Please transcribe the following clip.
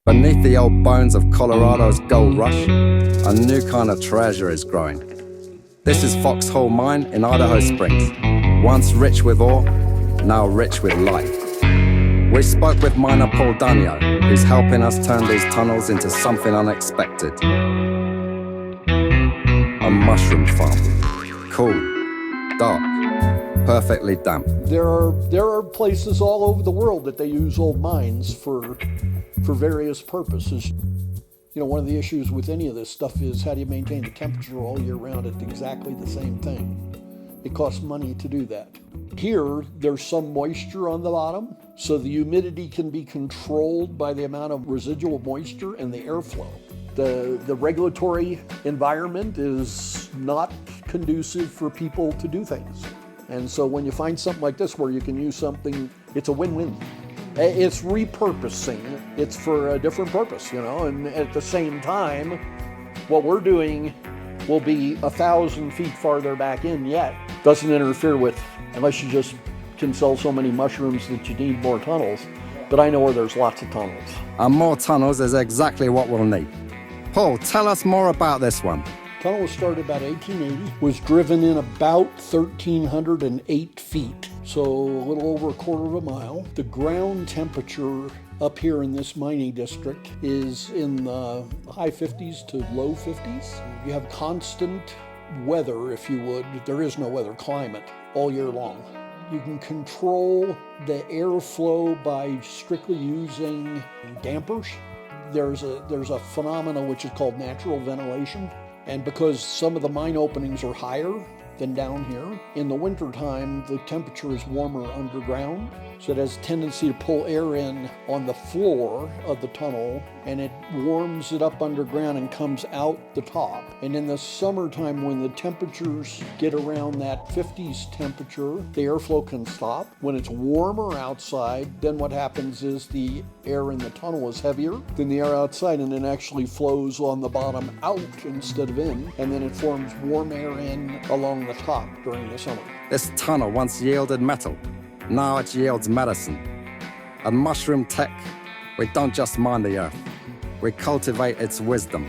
Beneath the old bones of Colorado's gold rush, a new kind of treasure is growing. This is Foxhole Mine in Idaho Springs. Once rich with ore, now rich with life. We spoke with miner Paul Danio, who's helping us turn these tunnels into something unexpected. A mushroom farm. Cool, dark, perfectly damp. There are places all over the world that they use old mines for various purposes. You know, one of the issues with any of this stuff is how do you maintain the temperature all year round at exactly the same thing? It costs money to do that. Here, there's some moisture on the bottom, so the humidity can be controlled by the amount of residual moisture and the airflow. The regulatory environment is not conducive for people to do things. And so when you find something like this where you can use something, it's a win-win. It's repurposing. It's for a different purpose, you know, and at the same time, what we're doing will be 1,000 feet farther back in yet. Doesn't interfere with, unless you just can sell so many mushrooms that you need more tunnels. But I know where there's lots of tunnels. And more tunnels is exactly what we'll need. Paul, tell us more about this one. Tunnel was started about 1880, was driven in about 1,308 feet, so a little over a quarter of a mile. The ground temperature up here in this mining district is in the high 50s to low 50s. You have constant weather, if you would. There is no weather, climate, all year long. You can control the airflow by strictly using dampers. There's a phenomenon which is called natural ventilation. And because some of the mine openings are higher than down here, in the wintertime, the temperature is warmer underground. So it has a tendency to pull air in on the floor of the tunnel, and it warms it up underground and comes out the top. And in the summertime, when the temperatures get around that 50s temperature, the airflow can stop. When it's warmer outside, then what happens is the air in the tunnel is heavier than the air outside, and it actually flows on the bottom out instead of in, and then it forms warm air in along the top during the summer. This tunnel once yielded metal. Now it yields medicine. At Mushroom Tech, we don't just mine the earth. We cultivate its wisdom.